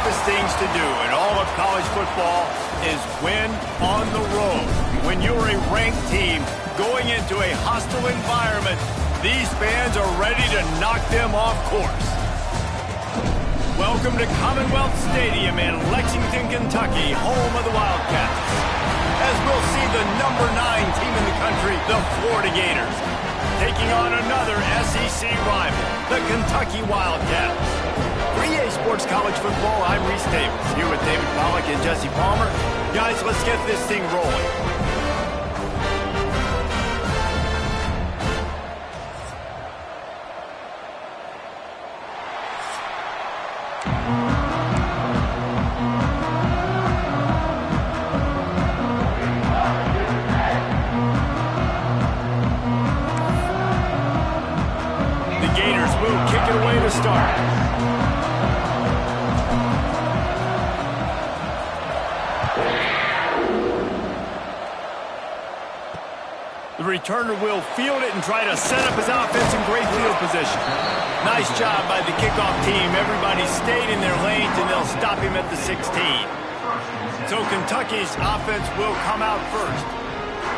toughest things to do in all of college football is win on the road. When you're a ranked team going into a hostile environment, these fans are ready to knock them off course. Welcome to Commonwealth Stadium in Lexington, Kentucky, home of the Wildcats. As we'll see the number 9 team in the country, the Florida Gators, taking on another SEC rival, the Kentucky Wildcats. For EA Sports College Football, I'm Reese Davis, here with David Pollack and Jesse Palmer. Guys, let's get this thing rolling. Start. The returner will field it and try to set up his offense in great field position. Nice job by the kickoff team. Everybody stayed in their lanes, and they'll stop him at the 16. So Kentucky's offense will come out first.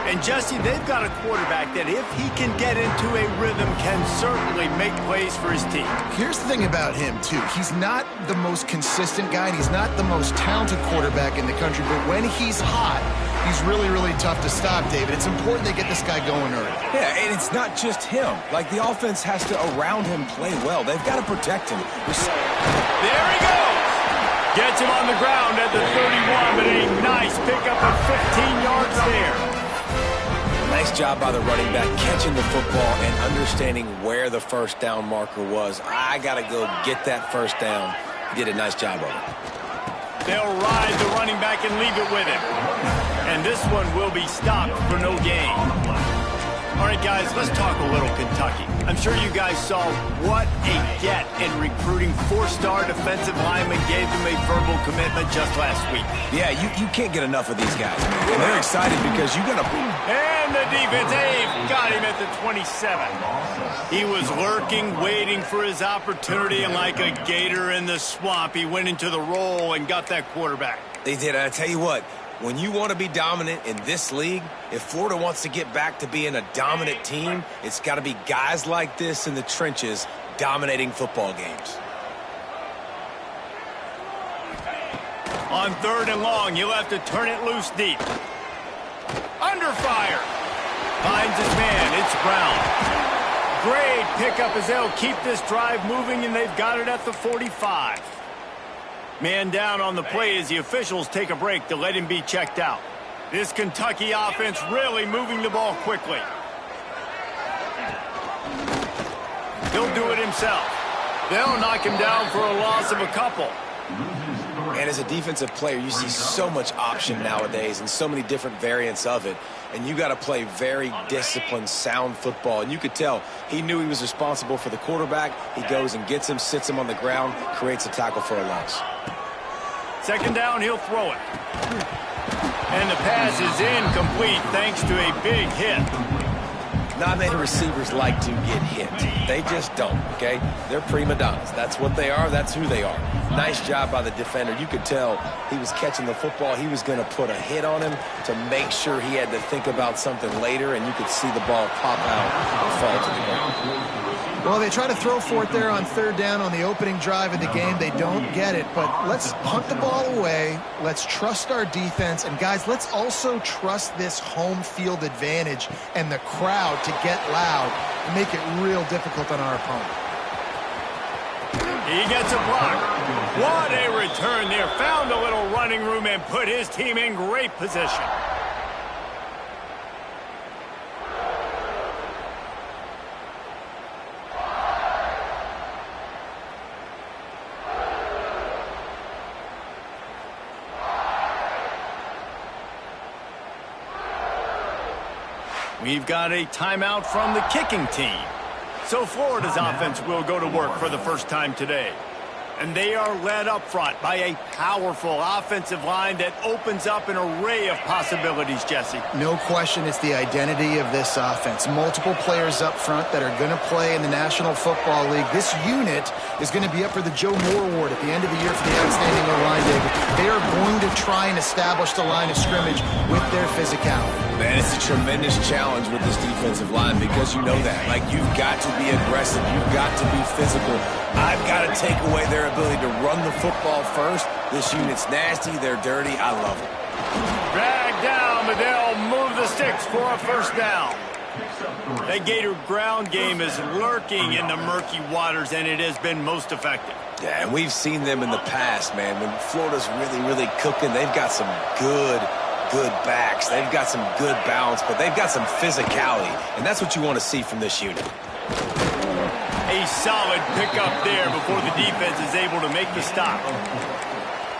And, Jesse, they've got a quarterback that, if he can get into a rhythm, can certainly make plays for his team. Here's the thing about him, too. He's not the most consistent guy, and he's not the most talented quarterback in the country. But when he's hot, he's really, really tough to stop, David. It's important they get this guy going early. Yeah, and it's not just him. Like, the offense has to, around him, play well. They've got to protect him. There he goes! Gets him on the ground at the 31, but a nice pickup of 15 yards there. Nice job by the running back, catching the football and understanding where the first down marker was. I got to go get that first down. He did a nice job of it. They'll ride the running back and leave it with him. And this one will be stopped for no gain. All right, guys, let's talk a little Kentucky. I'm sure you guys saw what a get in recruiting 4-star defensive linemen gave them a verbal commitment just last week. Yeah, you can't get enough of these guys. And they're excited because you got to... And the defense, they've got him at the 27. He was lurking, waiting for his opportunity, and like a gator in the swamp, he went into the roll and got that quarterback. They did. I tell you what, when you want to be dominant in this league, if Florida wants to get back to being a dominant team, it's got to be guys like this in the trenches dominating football games. On 3rd and long, he'll have to turn it loose deep. Under fire. Finds his man. It's Brown. Great pickup as they'll keep this drive moving, and they've got it at the 45. Man down on the play as the officials take a break to let him be checked out. This Kentucky offense really moving the ball quickly. He'll do it himself. They'll knock him down for a loss of a couple. And as a defensive player, you see so much option nowadays and so many different variants of it. And you got to play very disciplined, sound football. And you could tell he knew he was responsible for the quarterback. He goes and gets him, sits him on the ground, creates a tackle for a loss. 2nd down, he'll throw it. And the pass is incomplete thanks to a big hit. Not many receivers like to get hit. They just don't, okay? They're prima donnas. That's what they are. That's who they are. Nice job by the defender. You could tell he was catching the football. He was going to put a hit on him to make sure he had to think about something later, and you could see the ball pop out and fall to the ground. Well, they try to throw for it there on 3rd down on the opening drive of the game. They don't get it, but let's punt the ball away. Let's trust our defense. And, guys, let's also trust this home field advantage and the crowd to get loud and make it real difficult on our opponent. He gets a block. What a return there. Found a little running room and put his team in great position. We've got a timeout from the kicking team. So Florida's offense will go to work for the first time today. And they are led up front by a powerful offensive line that opens up an array of possibilities, Jesse. No question it's the identity of this offense. Multiple players up front that are going to play in the National Football League. This unit is going to be up for the Joe Moore Award at the end of the year for the outstanding O-line, David. They are going to try and establish the line of scrimmage with their physicality. Man, it's a tremendous challenge with this defensive line because you know that. Like, you've got to be aggressive. You've got to be physical. I've got to take away their ability to run the football first. This unit's nasty. They're dirty. I love it. Drag down, but they'll move the sticks for a first down. That Gator ground game is lurking in the murky waters, and it has been most effective. Yeah, and we've seen them in the past, man. When Florida's really, really cooking, they've got some good backs. They've got some good balance, but they've got some physicality, and that's what you want to see from this unit. A solid pickup there before the defense is able to make the stop.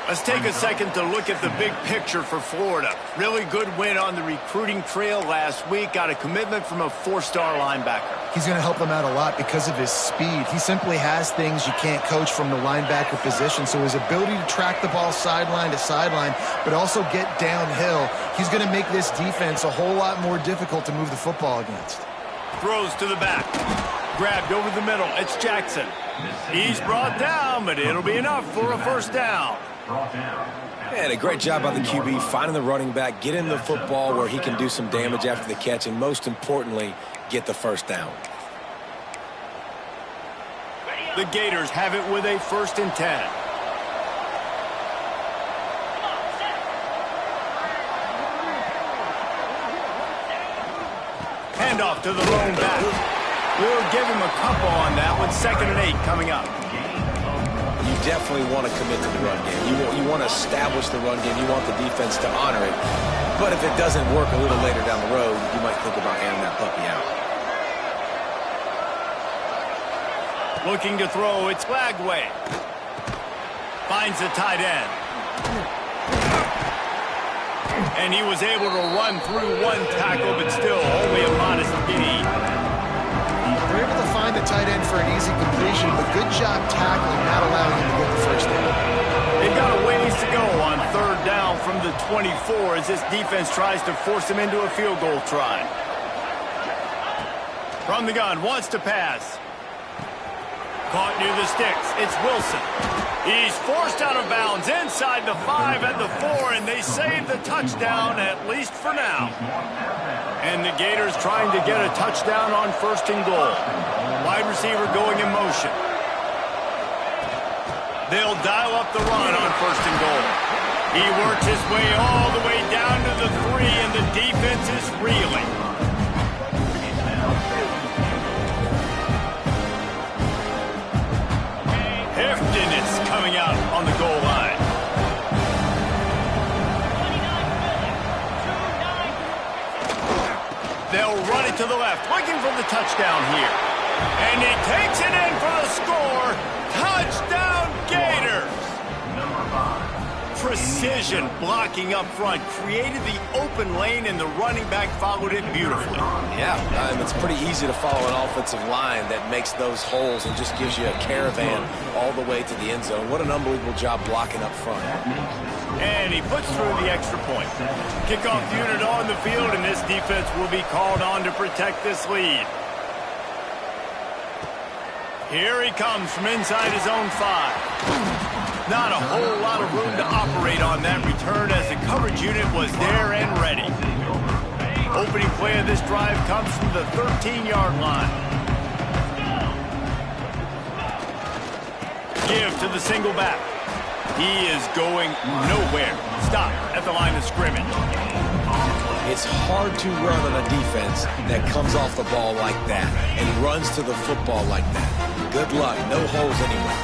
Let's take a second to look at the big picture for Florida. Really good win on the recruiting trail last week. Got a commitment from a 4-star linebacker. He's going to help them out a lot because of his speed. He simply has things you can't coach from the linebacker position. So his ability to track the ball sideline to sideline, but also get downhill, he's going to make this defense a whole lot more difficult to move the football against. Throws to the back. Grabbed over the middle. It's Jackson. He's brought down, but it'll be enough for a first down. And a great job by the QB finding the running back, getting the football where he can do some damage after the catch, and most importantly, get the first down. The Gators have it with a 1st and 10. Handoff to the lone back. We'll give him a couple on that one. 2nd and 8 coming up. You definitely want to commit to the run game. You want to establish the run game. You want the defense to honor it. But if it doesn't work a little later down the road, you might think about airing that puppy out. Looking to throw, it's Flagway. Finds the tight end. And he was able to run through one tackle, but still only a modest gain. They're able to find the tight end for an easy completion, but good job tackling, not allowing him to get the first down. They've got a ways to go on 3rd down from the 24 as this defense tries to force him into a field goal try. From the gun, wants to pass. Caught near the sticks. It's Wilson. He's forced out of bounds inside the 5 and the 4, and they save the touchdown, at least for now. And the Gators trying to get a touchdown on 1st and goal. Wide receiver going in motion. They'll dial up the run on 1st and goal. He works his way all the way down to the 3, and the defense is reeling. Heftiness coming out on the goal line. They'll run it to the left, looking for the touchdown here. And he takes it in for the score. Touchdown, Gators! Precision blocking up front created the open lane, and the running back followed it beautifully. Yeah, and it's pretty easy to follow an offensive line that makes those holes and just gives you a caravan all the way to the end zone. What an unbelievable job blocking up front. And he puts through the extra point. Kickoff unit on the field, and this defense will be called on to protect this lead. Here he comes from inside his own 5. Not a whole lot of room to operate on that return as the coverage unit was there and ready. Opening play of this drive comes from the 13-yard line. Give to the single back. He is going nowhere. Stop at the line of scrimmage. It's hard to run on a defense that comes off the ball like that and runs to the football like that. Good luck. No holes anywhere.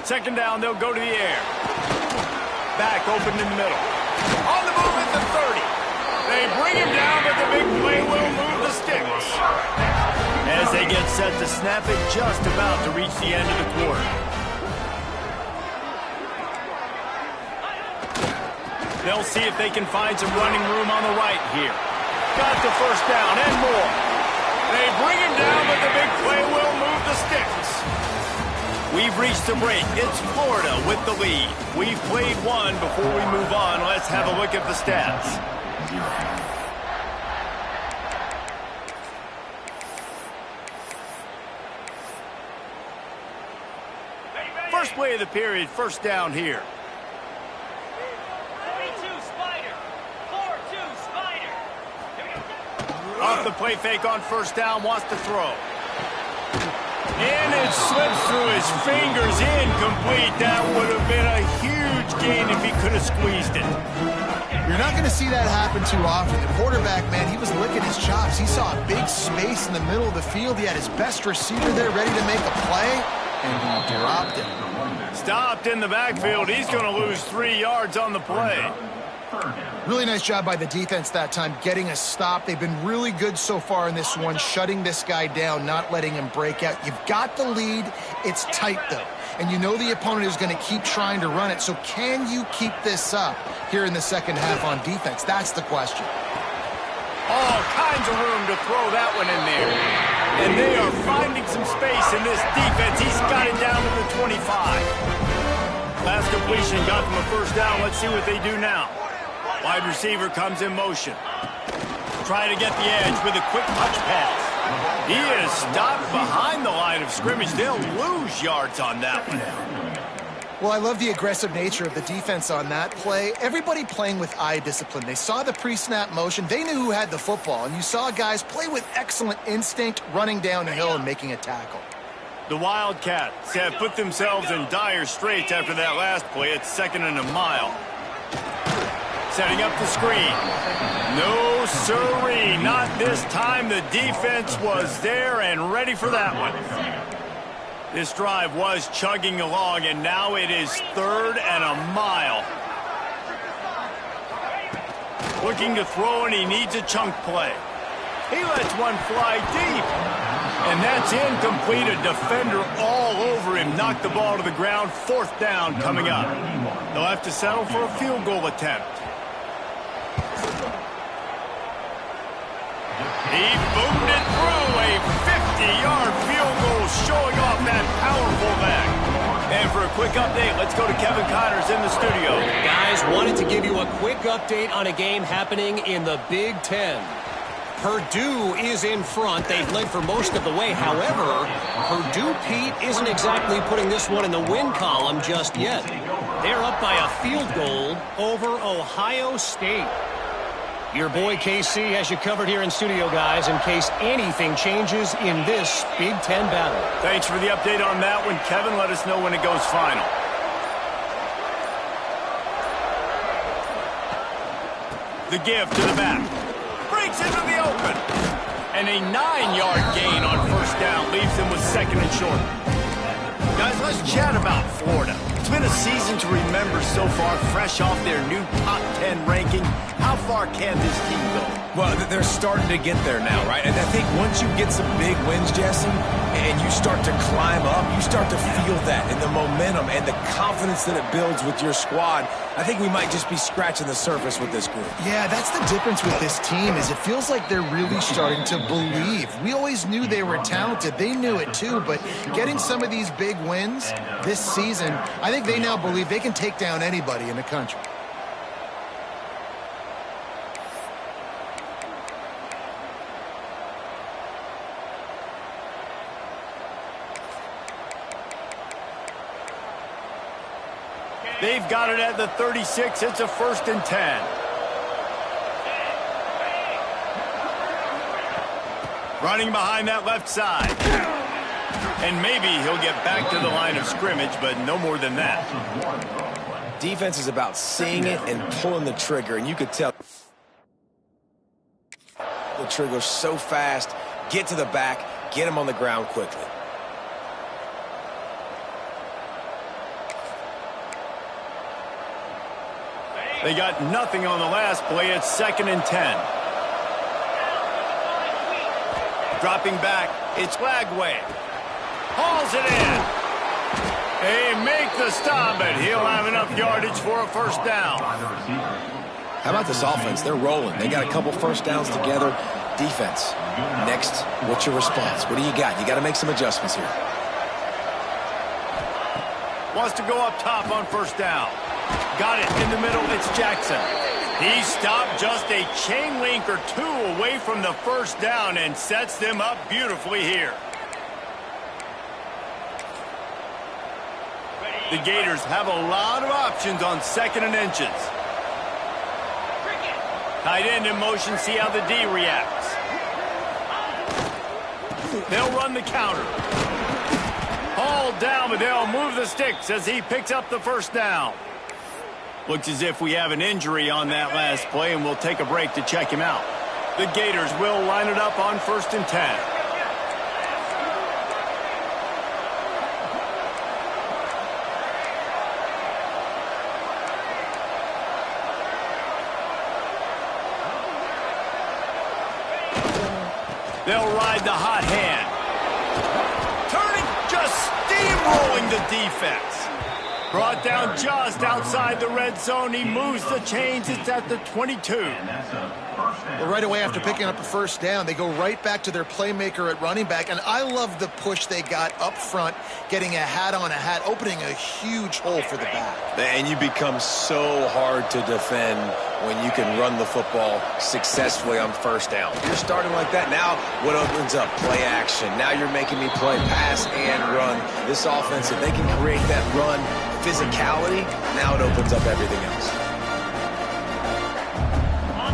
2nd down, they'll go to the air. Back open in the middle. On the move at the 30. They bring him down, but the big play will move the sticks. As they get set to snap it, just about to reach the end of the quarter. They'll see if they can find some running room on the right here. Got the first down and more. They bring him down, but the big play will move the sticks. We've reached the break. It's Florida with the lead. We've played one. Before we move on, let's have a look at the stats. First play of the period, first down here. 42 Spider. 4-2 Spider. Off the play fake on first down, wants to throw. And it slips through his fingers, incomplete. That would have been a huge gain if he could have squeezed it. You're not going to see that happen too often. The quarterback, man, he was licking his chops. He saw a big space in the middle of the field. He had his best receiver there ready to make a play, and he dropped it. Stopped in the backfield. He's going to lose 3 yards on the play. Really nice job by the defense that time, getting a stop. They've been really good so far in this one, shutting this guy down, not letting him break out. You've got the lead. It's tight, though. And you know the opponent is going to keep trying to run it. So can you keep this up here in the second half on defense? That's the question. All kinds of room to throw that one in there. And they are finding some space in this defense. He's got it down to the 25. Last completion got them a first down. Let's see what they do now. Wide receiver comes in motion. Trying to get the edge with a quick touch pass. He is stopped behind the line of scrimmage. They'll lose yards on that one. Well, I love the aggressive nature of the defense on that play. Everybody playing with eye discipline. They saw the pre-snap motion. They knew who had the football. And you saw guys play with excellent instinct, running down the hill and making a tackle. The Wildcats have put themselves in dire straits after that last play. It's 2nd and a mile. Setting up the screen. No siree, not this time. The defense was there and ready for that one. This drive was chugging along, and now it is 3rd and a mile. Looking to throw, and he needs a chunk play. He lets one fly deep. And that's incomplete. A defender all over him. Knocked the ball to the ground. 4th down coming up. They'll have to settle for a field goal attempt. He boomed it through. A 50-yard field goal showing off that powerful back. And for a quick update, let's go to Kevin Connors in the studio. Guys, wanted to give you a quick update on a game happening in the Big Ten. Purdue is in front. They've led for most of the way. However, Purdue, Pete, isn't exactly putting this one in the win column just yet. They're up by a field goal over Ohio State. Your boy KC has you covered here in studio, guys, in case anything changes in this Big Ten battle. Thanks for the update on that one, Kevin. Let us know when it goes final. The give to the back. Breaks into the open. And a 9-yard gain on first down leaves them with 2nd and short. Guys, let's chat about Florida. It's been a season to remember so far, fresh off their new top 10 ranking. How far can this team go? Well, they're starting to get there now, right? And I think once you get some big wins, Jesse, and you start to climb up, you start to feel that and the momentum and the confidence that it builds with your squad. I think we might just be scratching the surface with this group. Yeah, that's the difference with this team is it feels like they're really starting to believe. We always knew they were talented. They knew it too, but getting some of these big wins this season, I think they now believe they can take down anybody in the country. They've got it at the 36. It's a 1st and 10. Running behind that left side. And maybe he'll get back to the line of scrimmage, but no more than that. Defense is about seeing it and pulling the trigger, and you could tell the trigger so fast, get to the back, get him on the ground quickly. They got nothing on the last play. It's 2nd and 10. Dropping back, it's Lagway. Hauls it in. They make the stop, but he'll have enough yardage for a first down. How about this offense? They're rolling. They got a couple first downs together. Defense, next, what's your response? What do you got? You got to make some adjustments here. Wants to go up top on first down. Got it in the middle. It's Jackson. He stopped just a chain link or two away from the first down and sets them up beautifully here. The Gators have a lot of options on 2nd and inches. Tight end in motion, see how the D reacts. They'll run the counter. Hauled down, but they'll move the sticks as he picks up the first down. Looks as if we have an injury on that last play, and we'll take a break to check him out. The Gators will line it up on 1st and 10. They'll ride the hot hand. Turning, just steamrolling the defense. Brought down just outside the red zone. He moves the chains. It's at the 22. Well, right away after picking up a first down, they go right back to their playmaker at running back. And I love the push they got up front, getting a hat on a hat, opening a huge hole for the back. And you become so hard to defend when you can run the football successfully on first down. You're starting like that. Now what opens up? Play action. Now you're making me play pass and run. This offense, if they can create that run physicality, now it opens up everything else.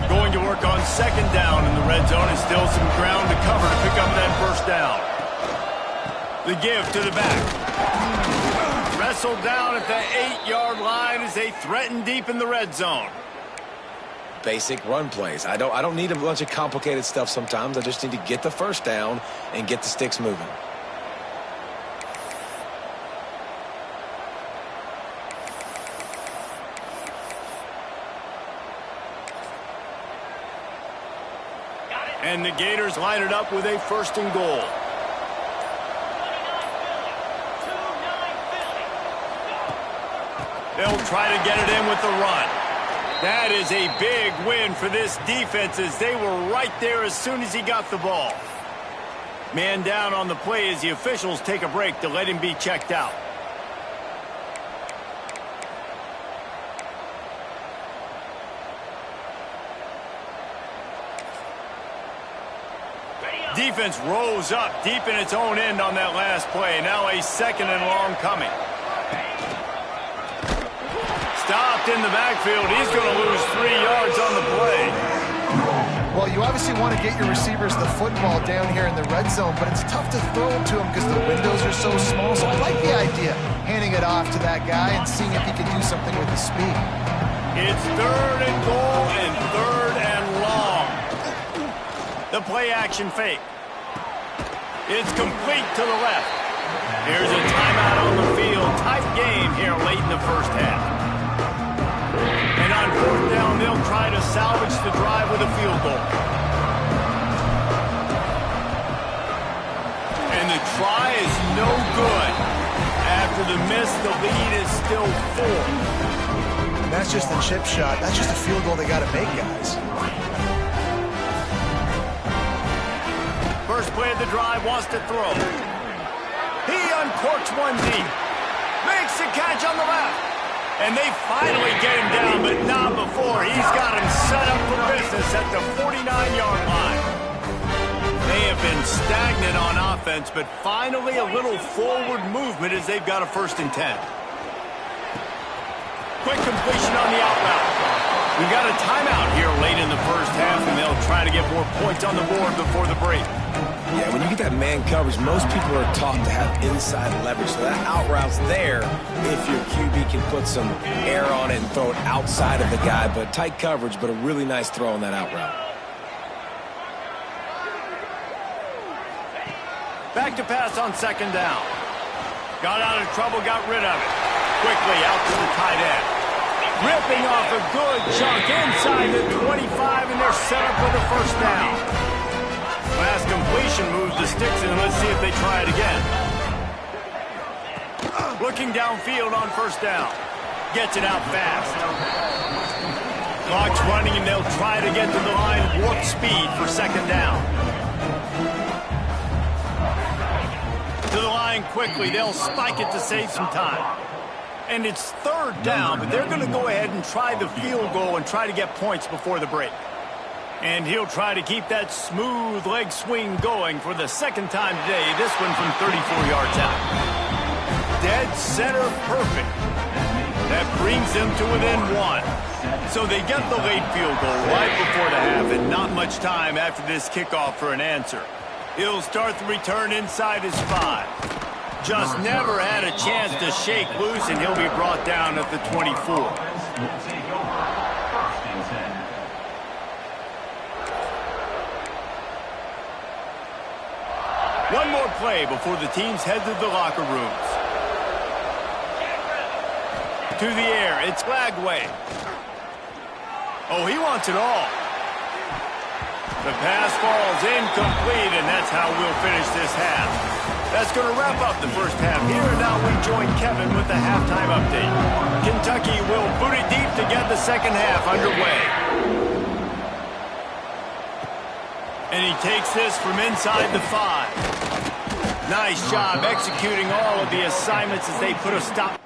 Going to work on 2nd down in the red zone, and still some ground to cover to pick up that first down. The give to the back. Wrestled down at the 8-yard line as they threaten deep in the red zone. Basic run plays. I don't need a bunch of complicated stuff sometimes. I just need to get the first down and get the sticks moving. And the Gators line it up with a 1st and goal. They'll try to get it in with the run. That is a big win for this defense as they were right there as soon as he got the ball. Man down on the play as the officials take a break to let him be checked out. Defense rose up deep in its own end on that last play. Now a 2nd and long coming. Stopped in the backfield. He's going to lose 3 yards on the play. Well, you obviously want to get your receivers the football down here in the red zone, but it's tough to throw them to them because the windows are so small. So I like the idea, handing it off to that guy and seeing if he can do something with his speed. It's 3rd and goal and 3rd and long. The play action fake. It's complete to the left. Here's a timeout on the field. Tight game here late in the first half. And on 4th down, they'll try to salvage the drive with a field goal. And the try is no good. After the miss, the lead is still 4. And that's just the chip shot. That's just a field goal they got to make, guys. First play of the drive, wants to throw. He uncorks one deep. Makes the catch on the left. And they finally get him down, but not before. He's got him set up for business at the 49-yard line. They have been stagnant on offense, but finally a little forward movement as they've got a 1st and 10. Quick completion on the out route. We've got a timeout here late in the first half, and they'll try to get more points on the board before the break. Yeah, when you get that man coverage, most people are taught to have inside leverage. So that out route's there if your QB can put some air on it and throw it outside of the guy. But tight coverage, but a really nice throw on that out route. Back to pass on 2nd down. Got out of trouble, got rid of it. Quickly out to the tight end. Ripping off a good chunk inside the 25, and they're set up for the 1st down. Last completion moves the sticks in. Let's see if they try it again. Looking downfield on 1st down. Gets it out fast. Clock's running, and they'll try to get to the line warp speed for second down. To the line quickly. They'll spike it to save some time. And it's third down, but they're going to go ahead and try the field goal and try to get points before the break. And he'll try to keep that smooth leg swing going for the second time today, this one from 34 yards out. Dead center perfect. That brings them to within one. So they get the late field goal right before the half, and not much time after this kickoff for an answer. He'll start the return inside his 5. Just never had a chance to shake loose, and he'll be brought down at the 24. One more play before the teams head to the locker rooms. To the air, it's Lagway. Oh, he wants it all. The pass falls incomplete, and that's how we'll finish this half. That's going to wrap up the first half here, and now we join Kevin with the halftime update. Kentucky will boot it deep to get the second half underway. And he takes this from inside the 5. Nice job executing all of the assignments as they put a stop.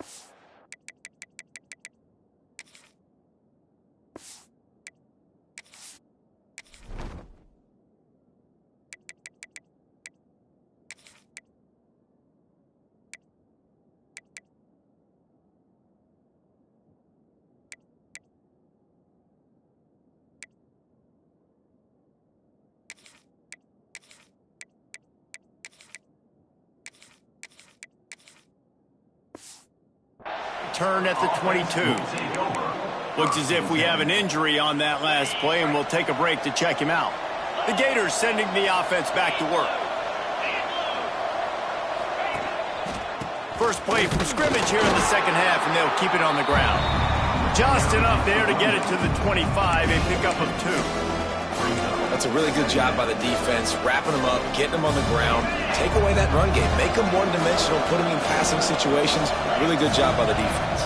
Turn at the 22. Looks as if we have an injury on that last play, and we'll take a break to check him out. The Gators sending the offense back to work. First play from scrimmage here in the second half, and they'll keep it on the ground. Just enough there to get it to the 25, a pickup of 2. That's a really good job by the defense, wrapping them up, getting them on the ground. Take away that run game. Make them one-dimensional, put them in passing situations. Really good job by the defense.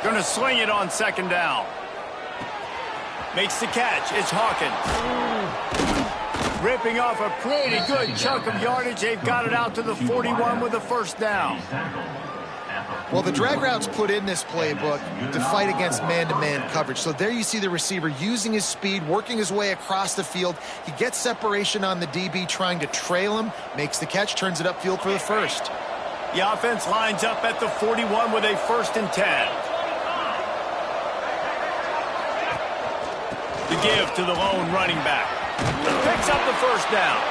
Going to sling it on second down. Makes the catch. It's Hawkins. Ripping off a pretty good chunk of yardage. They've got it out to the 41 with a first down. Well, the drag routes put in this playbook to fight against man-to-man coverage. So there you see the receiver using his speed, working his way across the field. He gets separation on the DB, trying to trail him, makes the catch, turns it upfield for the first. The offense lines up at the 41 with a 1st and 10. The give to the lone running back. Picks up the first down.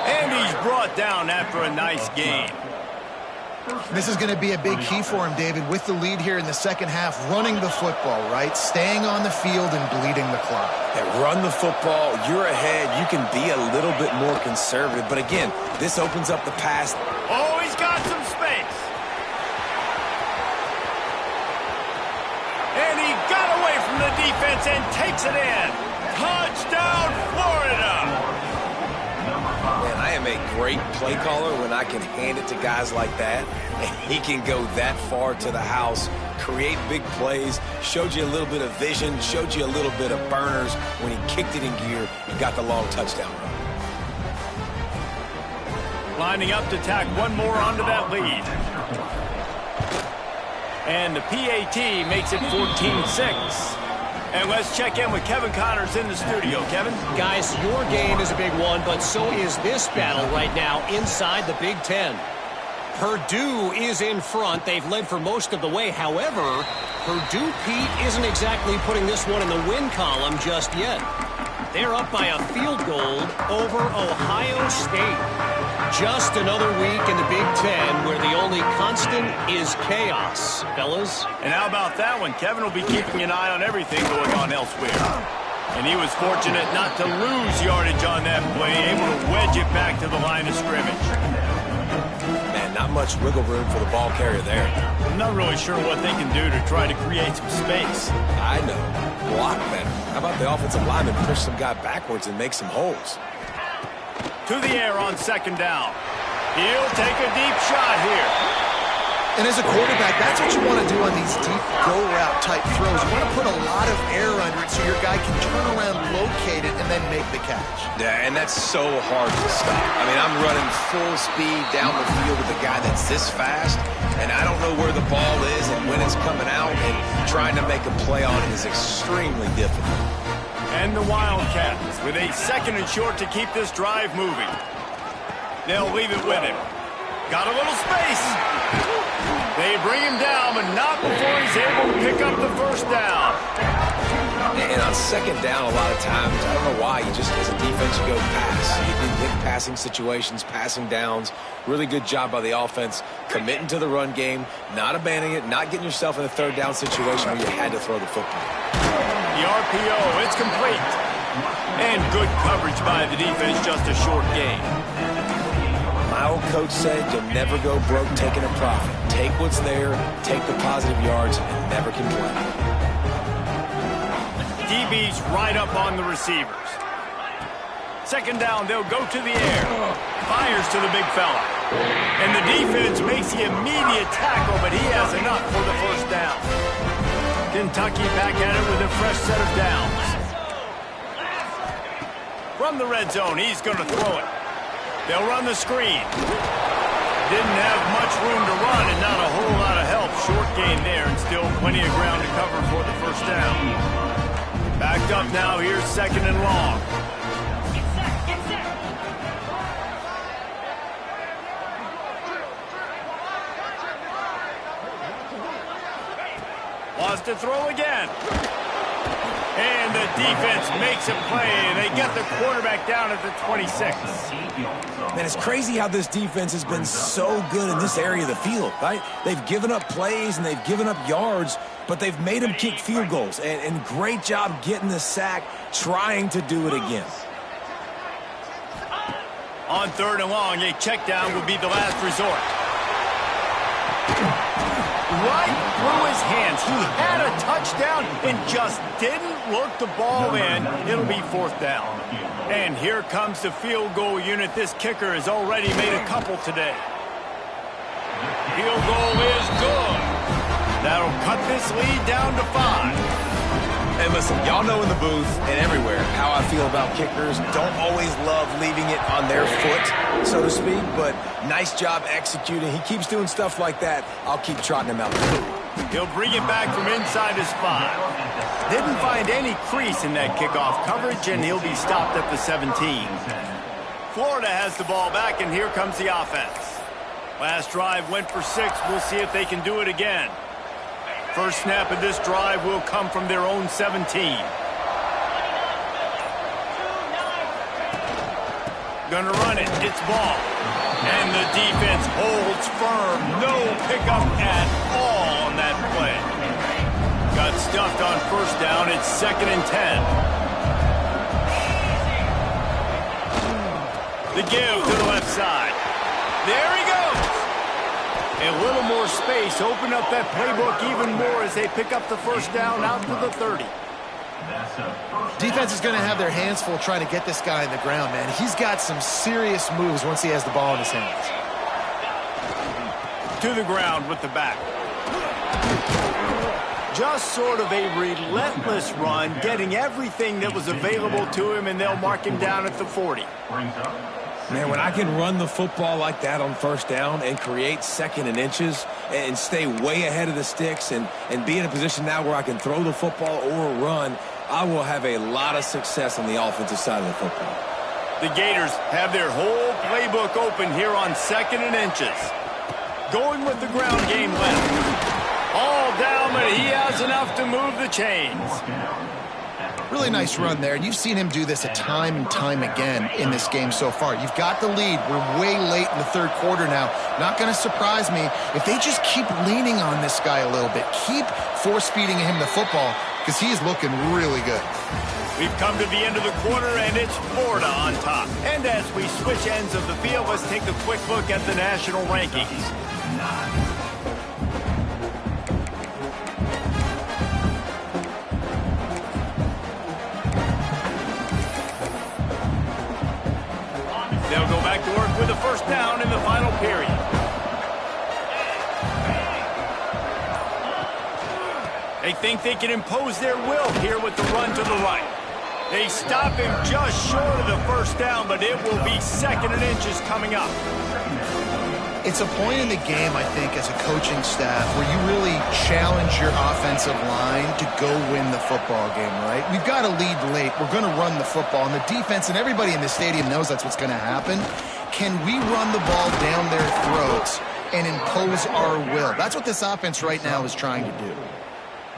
And he's brought down after a nice gain. This is going to be a big key for him, David, with the lead here in the second half, running the football, right? Staying on the field and bleeding the clock. Hey, run the football. You're ahead. You can be a little bit more conservative. But again, this opens up the pass. Oh, he's got some space. And he got away from the defense and takes it in. Touchdown, Florida. Man, I am a great play caller when I can hand it to guys like that. And he can go that far to the house, create big plays, showed you a little bit of vision, showed you a little bit of burners when he kicked it in gear and got the long touchdown run. Lining up to tack one more onto that lead. And the PAT makes it 14-6. And let's check in with Kevin Connors in the studio. Kevin? Guys, your game is a big one, but so is this battle right now inside the Big Ten. Purdue is in front. They've led for most of the way. However, Purdue, Pete, isn't exactly putting this one in the win column just yet. They're up by a field goal over Ohio State. Just another week in the Big Ten where the only constant is chaos, fellas. And how about that one? Kevin will be keeping an eye on everything going on elsewhere. And he was fortunate not to lose yardage on that play, able to wedge it back to the line of scrimmage. Man, not much wiggle room for the ball carrier there. I'm not really sure what they can do to try to create some space. I know. Block better. How about the offensive lineman push some guy backwards and make some holes? To the air on second down. He'll take a deep shot here. And as a quarterback, that's what you want to do on these deep go route type throws. You want to put a lot of air under it so your guy can turn around, locate it, and then make the catch. Yeah, and that's so hard to stop. I mean, I'm running full speed down the field with a guy that's this fast, and I don't know where the ball is and when it's coming out, and trying to make a play on it is extremely difficult. And the Wildcats with a 2nd and short to keep this drive moving. They'll leave it with him. Got a little space. They bring him down, but not before he's able to pick up the first down. And on 2nd down, a lot of times, I don't know why, you just, as a defense, you go pass. You do big passing situations, passing downs. Really good job by the offense, committing to the run game, not abandoning it, not getting yourself in a 3rd down situation where you had to throw the football. The RPO, it's complete. And good coverage by the defense, just a short gain. My old coach said you'll never go broke taking a profit. Take what's there, take the positive yards, and never complain. DB's right up on the receivers. 2nd down, they'll go to the air. Fires to the big fella. And the defense makes the immediate tackle, but he has enough for the first down. Kentucky back at it with a fresh set of downs. From the red zone, he's going to throw it. They'll run the screen. Didn't have much room to run and not a whole lot of help. Short gain there and still plenty of ground to cover for the first down. Backed up now, here's 2nd and long. Wants to throw again. And the defense makes a play. They get the quarterback down at the 26. Man, it's crazy how this defense has been so good in this area of the field, right? They've given up plays and they've given up yards, but they've made them kick field goals. And great job getting the sack, trying to do it again. On 3rd and long, a check down will be the last resort. Right through his hands. He had a touchdown and just didn't look the ball in. It'll be 4th down. And here comes the field goal unit. This kicker has already made a couple today. Field goal is good. That'll cut this lead down to 5. And listen, y'all know in the booth and everywhere how I feel about kickers. Don't always love leaving it on their foot, so to speak, but nice job executing. He keeps doing stuff like that. I'll keep trotting him out. He'll bring it back from inside his 5. Didn't find any crease in that kickoff coverage, and he'll be stopped at the 17. Florida has the ball back, and here comes the offense. Last drive went for 6. We'll see if they can do it again. First snap of this drive will come from their own 17. Gonna run it. It's ball. And the defense holds firm. No pickup at all on that play. Got stuffed on first down. It's 2nd and 10. The give to the left side. There he goes. A little more space. Open up that playbook even more as they pick up the first down out to the 30. Defense is going to have their hands full trying to get this guy in the ground, man. He's got some serious moves once he has the ball in his hands. To the ground with the back. Just sort of a relentless run, getting everything that was available to him, and they'll mark him down at the 40. Man, when I can run the football like that on first down and create 2nd and inches and stay way ahead of the sticks and be in a position now where I can throw the football or run, I will have a lot of success on the offensive side of the football. The Gators have their whole playbook open here on 2nd and inches. Going with the ground game left. All down, but he has enough to move the chains. Really nice run there. You've seen him do this a time and time again in this game so far. You've got the lead. We're way late in the 3rd quarter now. Not going to surprise me if they just keep leaning on this guy a little bit. Keep force-feeding him the football because he's looking really good. We've come to the end of the quarter, and it's Florida on top. And as we switch ends of the field, let's take a quick look at the national rankings. They'll go back to work with a first down in the final period. They think they can impose their will here with the run to the right. They stop him just short of the first down, but it will be 2nd and inches coming up. It's a point in the game, I think, as a coaching staff where you really challenge your offensive line to go win the football game, right? We've got to lead late. We're going to run the football, and the defense and everybody in the stadium knows that's what's going to happen. Can we run the ball down their throats and impose our will? That's what this offense right now is trying to do.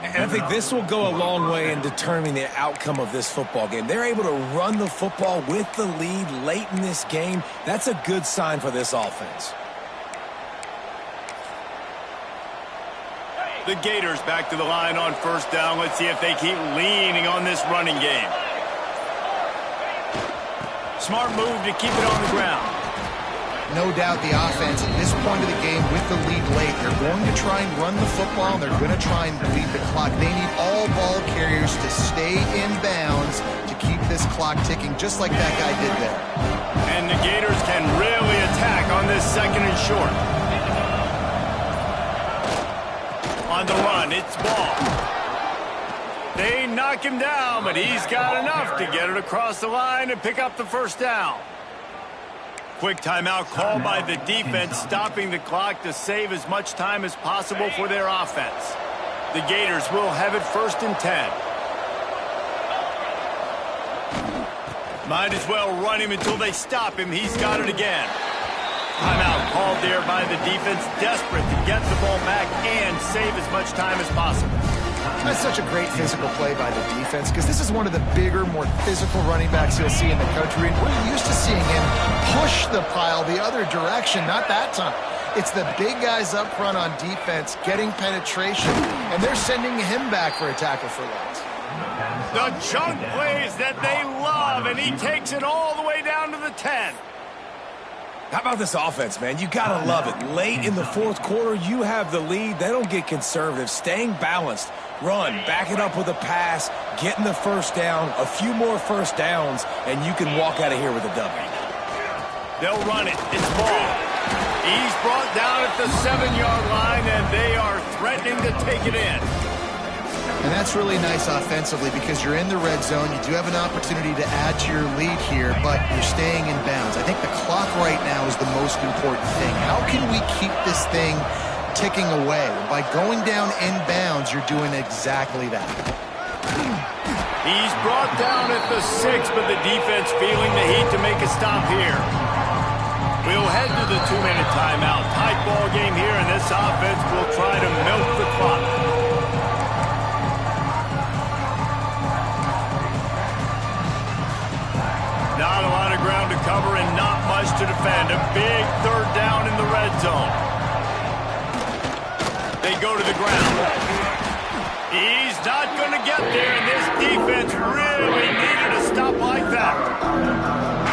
And I think this will go a long way in determining the outcome of this football game. They're able to run the football with the lead late in this game. That's a good sign for this offense. The Gators back to the line on 1st down. Let's see if they keep leaning on this running game. Smart move to keep it on the ground. No doubt the offense at this point of the game with the lead late, they're going to try and run the football, and they're going to try and beat the clock. They need all ball carriers to stay in bounds to keep this clock ticking, just like that guy did there. And the Gators can really attack on this 2nd and short. On the run, it's Ball. They knock him down, but he's got enough to get it across the line and pick up the 1st down. Quick timeout called by the defense, stopping the clock to save as much time as possible for their offense. The Gators will have it 1st and 10. Might as well run him until they stop him. He's got it again. Timeout called there by the defense, desperate to get the ball back and save as much time as possible. That's such a great physical play by the defense, because this is one of the bigger, more physical running backs you'll see in the country, and we're used to seeing him push the pile the other direction. Not that time. It's the big guys up front on defense getting penetration, and they're sending him back for a tackle for loss. The chunk plays that they love, and he takes it all the way down to the 10. How about this offense, man? You got to love it. Late in the 4th quarter, you have the lead. They don't get conservative. Staying balanced. Run, back it up with a pass, getting the 1st down, a few more 1st downs, and you can walk out of here with a W. They'll run it. It's Ball. He's brought down at the 7-yard line, and they are threatening to take it in. And that's really nice offensively, because you're in the red zone. You do have an opportunity to add to your lead here, but you're staying in bounds. I think the clock right now is the most important thing. How can we keep this thing ticking away? By going down in bounds, you're doing exactly that. He's brought down at the 6, but the defense feeling the heat to make a stop here. We'll head to the 2-minute timeout. Tight ball game here, and this offense will try to milk the clock. Not a lot of ground to cover and not much to defend. A big 3rd down in the red zone. They go to the ground. He's not going to get there, and this defense really needed a stop like that.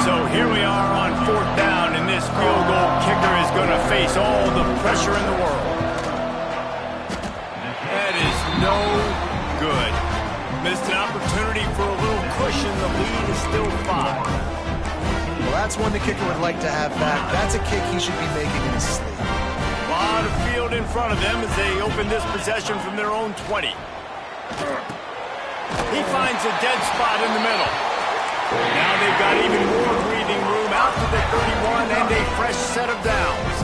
So here we are on 4th down, and this field goal kicker is going to face all the pressure in the world. That is no good. Missed an opportunity for a little cushion. The lead is still 5. Well, that's one the kicker would like to have back. That's a kick he should be making in his sleep. A lot of field in front of them as they open this possession from their own 20. He finds a dead spot in the middle. Now they've got even more breathing room out to the 31 and a fresh set of downs.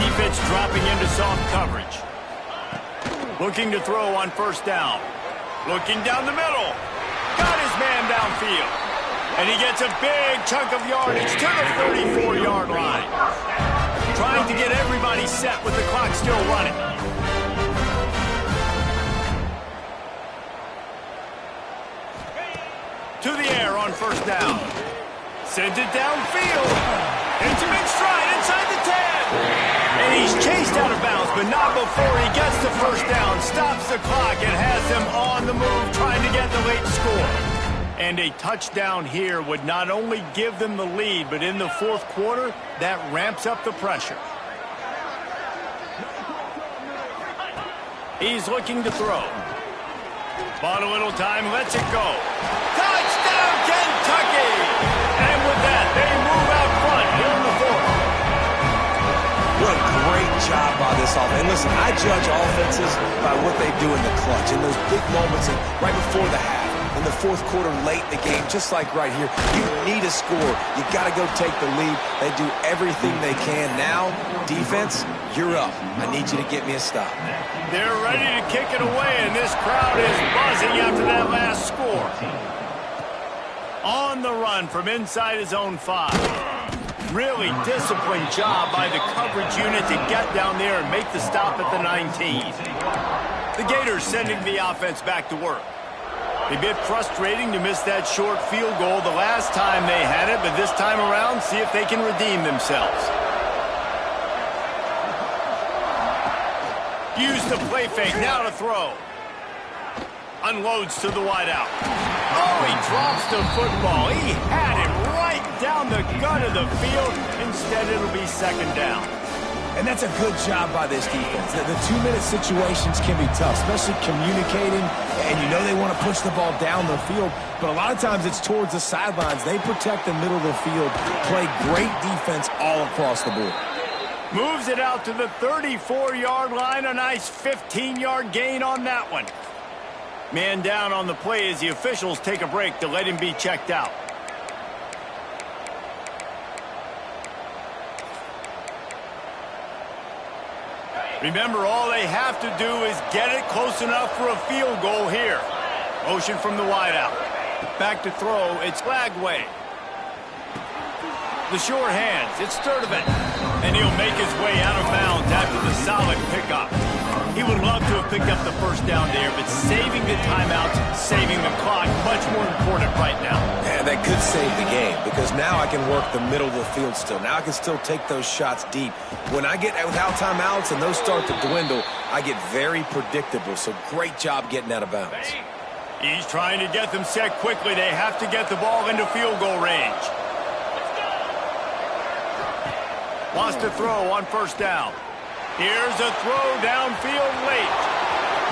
Defense dropping into soft coverage. Looking to throw on 1st down. Looking down the middle. Got his man downfield. And he gets a big chunk of yardage to the 34-yard line. Trying to get everybody set with the clock still running. To the air on 1st down. Sends it downfield. It's a big stride inside the 10. And he's chased out of bounds, but not before he gets the 1st down. Stops the clock and has them on the move trying to get the late score. And a touchdown here would not only give them the lead, but in the 4th quarter, that ramps up the pressure. He's looking to throw. Bought a little time, lets it go. Touchdown, Kentucky! And with that, they move out front here in the 4th. What a great job by this offense. And listen, I judge offenses by what they do in the clutch, in those big moments right before the half, in the fourth quarter, late in the game, just like right here. You need a score. You got to go take the lead. They do everything they can. Now, defense, you're up. I need you to get me a stop. They're ready to kick it away, and this crowd is buzzing after that last score. On the run from inside his own 5. Really disciplined job by the coverage unit to get down there and make the stop at the 19. The Gators sending the offense back to work. A bit frustrating to miss that short field goal the last time they had it, but this time around, see if they can redeem themselves. Use the play fake, now to throw. Unloads to the wideout. Oh, he drops the football. He had him right down the gut of the field. Instead, it'll be second down. And that's a good job by this defense. The 2-minute situations can be tough, especially communicating, and you know they want to push the ball down the field, but a lot of times it's towards the sidelines. They protect the middle of the field, play great defense all across the board. Moves it out to the 34-yard line. A nice 15-yard gain on that one. Man down on the play as the officials take a break to let him be checked out. Remember, all they have to do is get it close enough for a field goal here. Motion from the wideout. Back to throw. It's Lagway. The short hands. It's Sturdivant. And he'll make his way out of bounds after the solid pickup. He would love to have picked up the first down there, but saving the timeouts, saving the clock, much more important right now. Yeah, that could save the game because now I can work the middle of the field still. Now I can still take those shots deep. When I get without timeouts and those start to dwindle, I get very predictable. So great job getting out of bounds. He's trying to get them set quickly. They have to get the ball into field goal range. Wants to throw on first down. Here's a throw downfield late.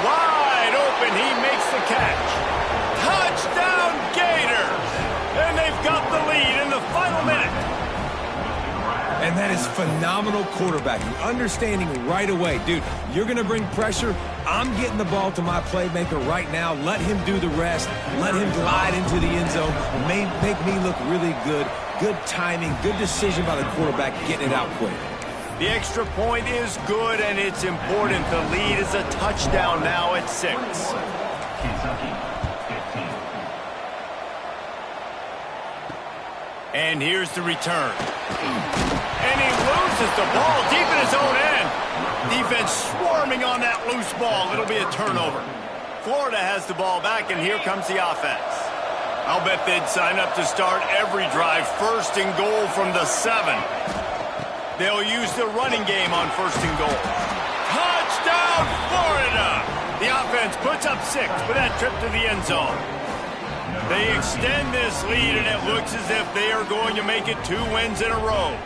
Wide open, he makes the catch. Touchdown Gators! And they've got the lead in the final minute. And that is phenomenal quarterbacking. Understanding right away, dude, you're going to bring pressure. I'm getting the ball to my playmaker right now. Let him do the rest. Let him glide into the end zone. Make me look really good. Good timing, good decision by the quarterback, getting it out quick. The extra point is good, and it's important. The lead is a touchdown now at 6. And here's the return. And he loses the ball deep in his own end. Defense swarming on that loose ball. It'll be a turnover. Florida has the ball back, and here comes the offense. I'll bet they'd sign up to start every drive first and goal from the 7. They'll use the running game on first and goal. Touchdown, Florida! The offense puts up 6 for that trip to the end zone. They extend this lead, and it looks as if they are going to make it 2 wins in a row.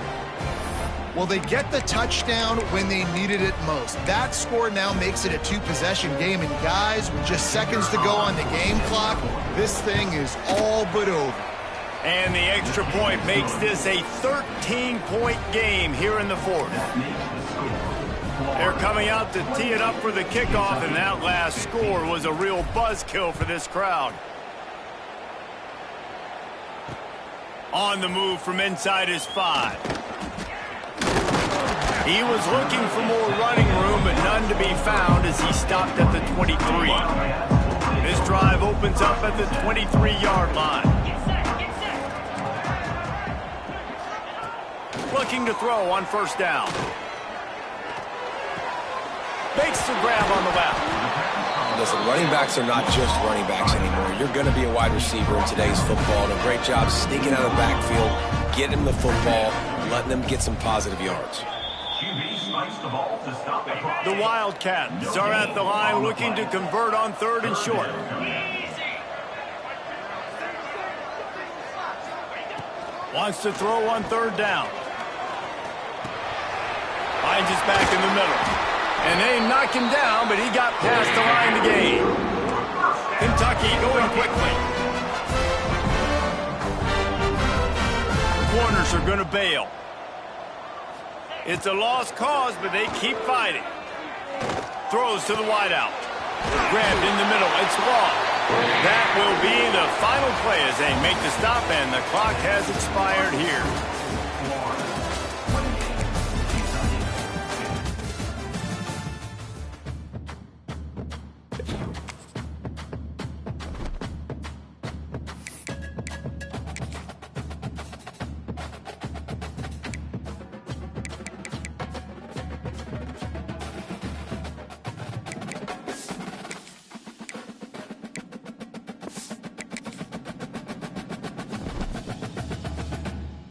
Well, they get the touchdown when they needed it most. That score now makes it a 2-possession game, and guys, with just seconds to go on the game clock, this thing is all but over. And the extra point makes this a 13-point game here in the 4th. They're coming out to tee it up for the kickoff, and that last score was a real buzzkill for this crowd. On the move from inside his 5. He was looking for more running room, but none to be found as he stopped at the 23. This drive opens up at the 23-yard line. Looking to throw on first down. Makes the grab on the left. Listen, running backs are not just running backs anymore. You're going to be a wide receiver in today's football. And a great job sneaking out of the backfield, getting them the football, letting them get some positive yards. The Wildcats are at the line looking to convert on 3rd and short. Wants to throw on 3rd down. Finds his back in the middle. And they knock him down, but he got past the line to gain. Kentucky going quickly. The corners are going to bail. It's a lost cause, but they keep fighting. Throws to the wideout. Grabbed in the middle. It's long. That will be the final play as they make the stop, and the clock has expired here.